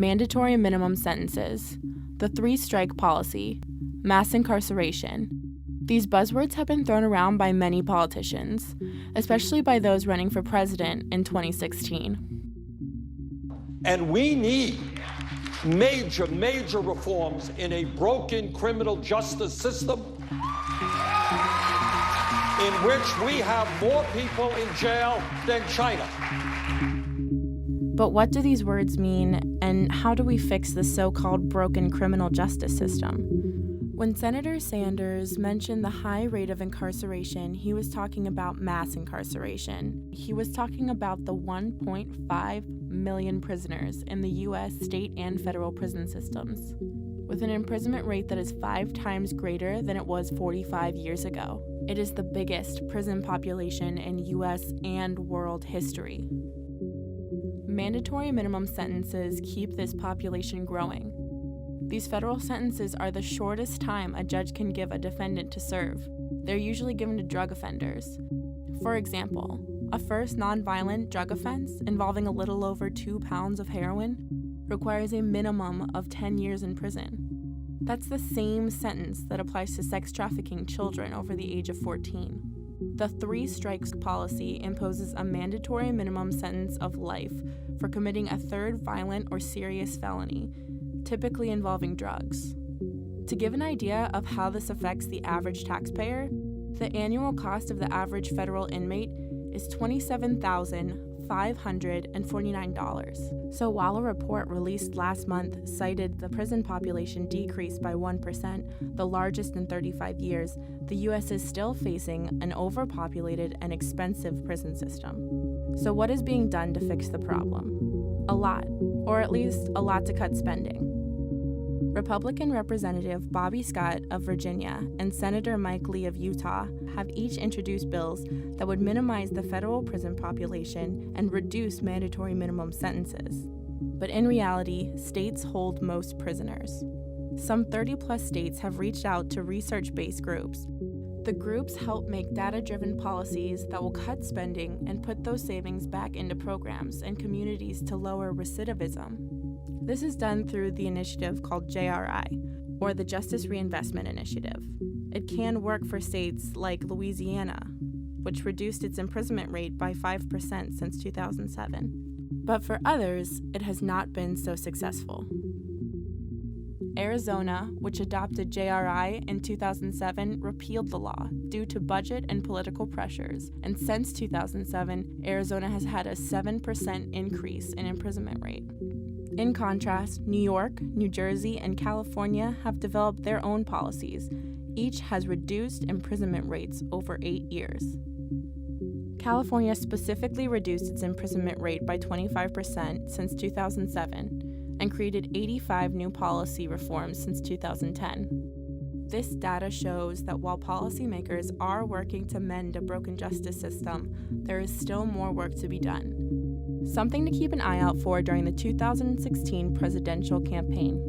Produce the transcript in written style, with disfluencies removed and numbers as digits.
mandatory minimum sentences, the three-strike policy, mass incarceration. These buzzwords have been thrown around by many politicians, especially by those running for president in 2016. And we need major reforms in a broken criminal justice system in which we have more people in jail than China. But what do these words mean, and how do we fix the so-called broken criminal justice system? When Senator Sanders mentioned the high rate of incarceration, he was talking about mass incarceration. He was talking about the 1.5 million prisoners in the U.S. state and federal prison systems, with an imprisonment rate that is 5 times greater than it was 45 years ago. It is the biggest prison population in U.S. and world history. Mandatory minimum sentences keep this population growing. These federal sentences are the shortest time a judge can give a defendant to serve. They're usually given to drug offenders. For example, a first nonviolent drug offense involving a little over 2 pounds of heroin requires a minimum of 10 years in prison. That's the same sentence that applies to sex trafficking children over the age of 14. The three strikes policy imposes a mandatory minimum sentence of life for committing a third violent or serious felony, typically involving drugs. To give an idea of how this affects the average taxpayer, the annual cost of the average federal inmate is $27,549. So while a report released last month cited the prison population decreased by 1%, the largest in 35 years, the U.S. is still facing an overpopulated and expensive prison system. So what is being done to fix the problem? A lot, or at least a lot to cut spending. Republican Representative Bobby Scott of Virginia and Senator Mike Lee of Utah have each introduced bills that would minimize the federal prison population and reduce mandatory minimum sentences. But in reality, states hold most prisoners. Some 30-plus states have reached out to research-based groups. The groups help make data-driven policies that will cut spending and put those savings back into programs and communities to lower recidivism. This is done through the initiative called JRI, or the Justice Reinvestment Initiative. It can work for states like Louisiana, which reduced its imprisonment rate by 5% since 2007. But for others, it has not been so successful. Arizona, which adopted JRI in 2007, repealed the law due to budget and political pressures, and since 2007, Arizona has had a 7% increase in imprisonment rate. In contrast, New York, New Jersey, and California have developed their own policies. Each has reduced imprisonment rates over 8 years. California specifically reduced its imprisonment rate by 25% since 2007 and created 85 new policy reforms since 2010. This data shows that while policymakers are working to mend a broken justice system, there is still more work to be done. Something to keep an eye out for during the 2016 presidential campaign.